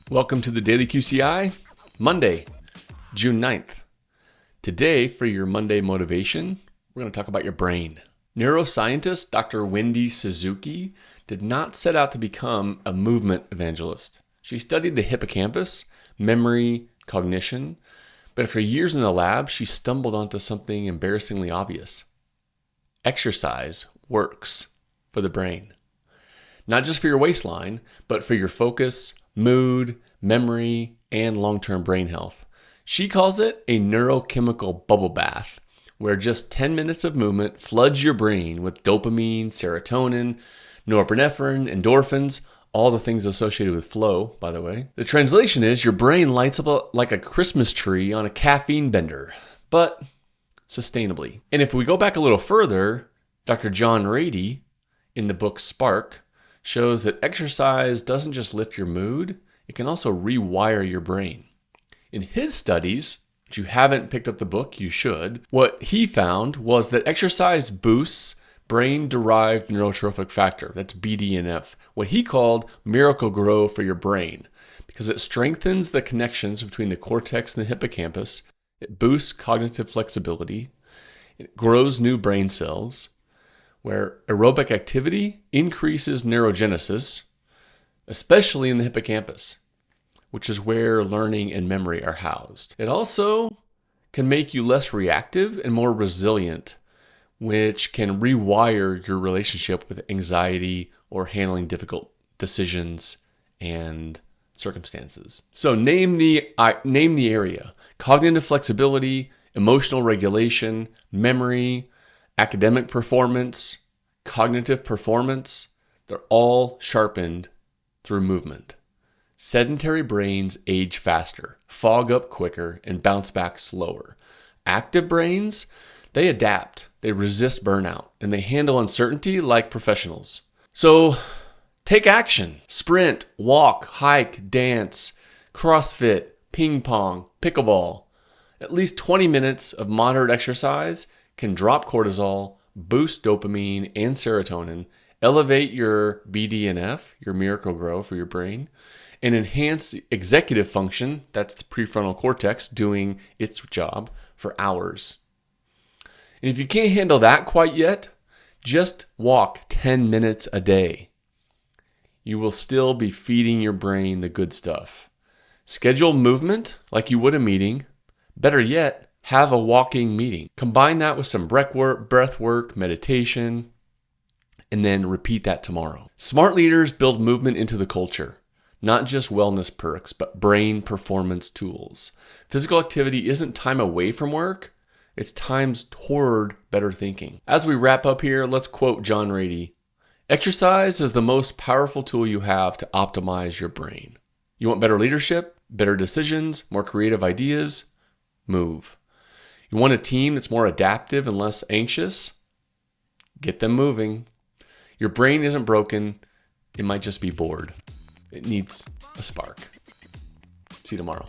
Welcome to the Daily QCI, Monday, June 9th. Today, for your Monday motivation, we're going to talk about your brain. Neuroscientist Dr. Wendy Suzuki did not set out to become a movement evangelist. She studied the hippocampus, memory, cognition, but after years in the lab, she stumbled onto something embarrassingly obvious. Exercise works for the brain. Not just for your waistline, but for your focus, mood, memory, and long-term brain health. She calls it a neurochemical bubble bath, where just 10 minutes of movement floods your brain with dopamine, serotonin, norepinephrine, endorphins, all the things associated with flow, by the way. The translation is your brain lights up like a Christmas tree on a caffeine bender, but sustainably. And if we go back a little further, Dr. John Ratey, in the book Spark, shows that exercise doesn't just lift your mood, it can also rewire your brain. In his studies, if you haven't picked up the book, you should, what he found was that exercise boosts brain-derived neurotrophic factor, that's BDNF, what he called Miracle-Gro for your brain, because it strengthens the connections between the cortex and the hippocampus, it boosts cognitive flexibility, it grows new brain cells, where aerobic activity increases neurogenesis, especially in the hippocampus, which is where learning and memory are housed. It also can make you less reactive and more resilient, which can rewire your relationship with anxiety or handling difficult decisions and circumstances. So name the area: cognitive flexibility, emotional regulation, memory, academic performance, cognitive performance. They're all sharpened through movement. Sedentary brains age faster, fog up quicker, and bounce back slower. Active brains, they adapt, they resist burnout, and they handle uncertainty like professionals. So take action. Sprint, walk, hike, dance, CrossFit, ping pong, pickleball. At least 20 minutes of moderate exercise can drop cortisol, boost dopamine and serotonin, elevate your BDNF, your Miracle-Gro for your brain, and enhance the executive function, that's the prefrontal cortex doing its job, for hours. And if you can't handle that quite yet, just walk 10 minutes a day. You will still be feeding your brain the good stuff. Schedule movement like you would a meeting. Better yet, have a walking meeting. Combine that with some breath work, meditation, and then repeat that tomorrow. Smart leaders build movement into the culture, not just wellness perks, but brain performance tools. Physical activity isn't time away from work, it's times toward better thinking. As we wrap up here, let's quote John Ratey. Exercise is the most powerful tool you have to optimize your brain. You want better leadership, better decisions, more creative ideas? Move. You want a team that's more adaptive and less anxious? Get them moving. Your brain isn't broken. It might just be bored. It needs a spark. See you tomorrow.